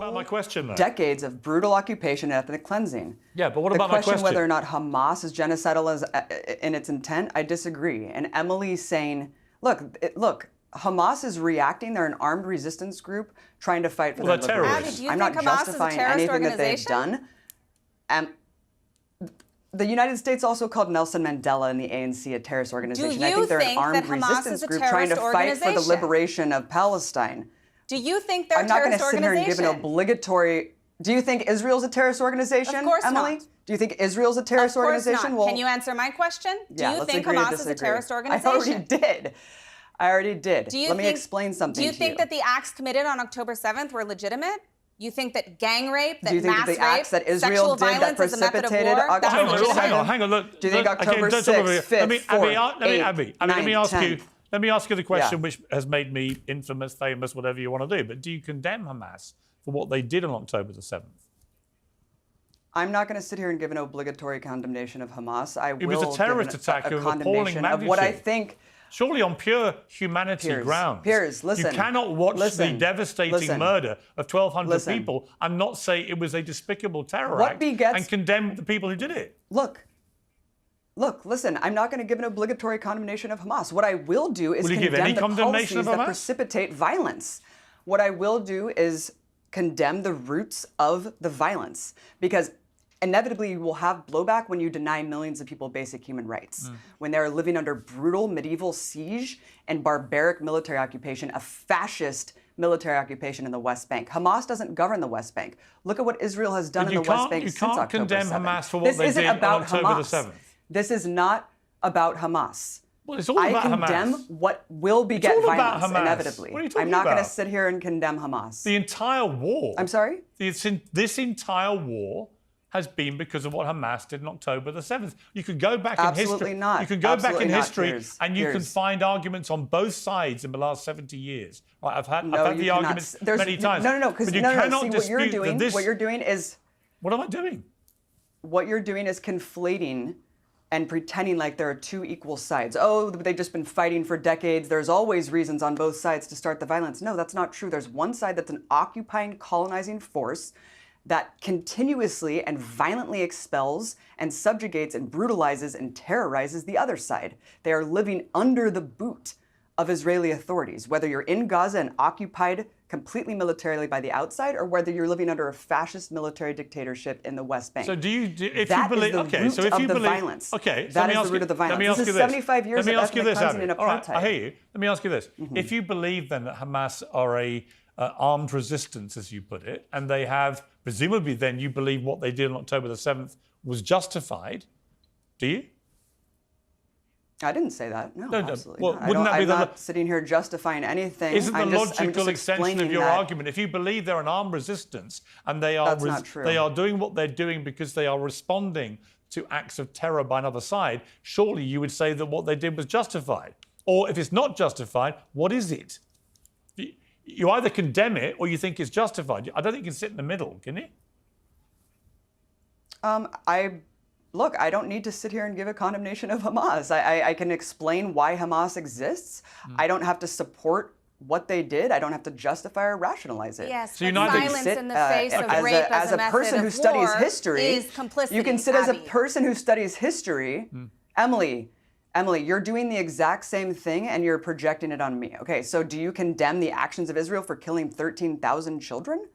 about my question, though? Decades of brutal occupation and ethnic cleansing. Yeah, but what about my question? The question whether or not Hamas is genocidal in its intent, I disagree. And Emily's saying, look, Hamas is reacting. They're an armed resistance group trying to fight for their liberation. Abby, do you I'm think not Hamas justifying is a terrorist anything organization? that they've done. The United States also called Nelson Mandela and the ANC a terrorist organization. I think they're an armed resistance group trying to fight for the liberation of Palestine. Do you think they're a I'm not terrorist going to sit here and give an obligatory... Do you think Israel's a terrorist organization, Of course Emily? not. Do you think Israel's a terrorist Of course organization? not. Well, can you answer my question? Do yeah, you let's think agree to Hamas is a disagree. terrorist organization? I already did. Let me explain something to you. Do you think that the acts committed on October 7th were legitimate? You think that gang rape, that do you think mass that the acts that rape, Israel sexual did that violence is a method of precipitated war, that's October legitimate? Hang on. Look. Do you think October 6th, 5th, 4th, 8th, let me ask you the question which has made me infamous, famous, whatever you want to do. But do you condemn Hamas for what they did on October the 7th? I'm not going to sit here and give an obligatory condemnation of Hamas. It was a terrorist attack of appalling magnitude. Of what I think. Surely on pure humanity grounds. Piers, listen. You cannot watch the devastating murder of 1,200 people and not say it was a despicable terror act and condemn the people who did it. Look, listen, I'm not going to give an obligatory condemnation of Hamas. What I will do is condemn the policies that precipitate violence. What I will do is condemn the roots of the violence, because inevitably you will have blowback when you deny millions of people basic human rights, when they're living under brutal medieval siege and barbaric military occupation, a fascist military occupation in the West Bank. Hamas doesn't govern the West Bank. Look at what Israel has done in the West Bank since October 7th. You can't condemn Hamas for what they did on October the 7th. This is not about Hamas. Well, it's all about Hamas. I condemn what will beget violence, inevitably. What are you talking I'm not about? going to sit here and condemn Hamas. The entire war. I'm sorry? This entire war has been because of what Hamas did on October the 7th. You can go back in history. Not. You can go back in history Piers. and you can find arguments on both sides in the last 70 years. Right, I've had the arguments many times. No, because you cannot see, dispute what you're doing is... What am I doing? What you're doing is conflating and pretending like there are two equal sides. Oh, they've just been fighting for decades. There's always reasons on both sides to start the violence. No, that's not true. There's one side that's an occupying, colonizing force that continuously and violently expels and subjugates and brutalizes and terrorizes the other side. They are living under the boot of Israeli authorities, whether you're in Gaza and occupied completely militarily by the outside, or whether you're living under a fascist military dictatorship in the West Bank. So do you, if that you believe, is the root of the violence. Okay, that is the root of the violence. This is 75 years of ethnic cleansing and apartheid. All right, I hear you. Let me ask you this. If you believe then that Hamas are a armed resistance, as you put it, and they have, presumably then you believe what they did on October the 7th was justified, do you? I didn't say that. No, absolutely well, not. Wouldn't that be I'm not sitting here justifying anything. Isn't the logical extension of your argument, if you believe they're an armed resistance and they are doing what they're doing because they are responding to acts of terror by another side, surely you would say that what they did was justified. Or if it's not justified, what is it? You either condemn it or you think it's justified. I don't think you can sit in the middle, can you? Look, I don't need to sit here and give a condemnation of Hamas. I can explain why Hamas exists. I don't have to support what they did. I don't have to justify or rationalize it. Yes, so silence in the face of rape as a person who studies history is complicity. You can sit as a person who studies history. Emily, you're doing the exact same thing and you're projecting it on me. Okay, so do you condemn the actions of Israel for killing 13,000 children?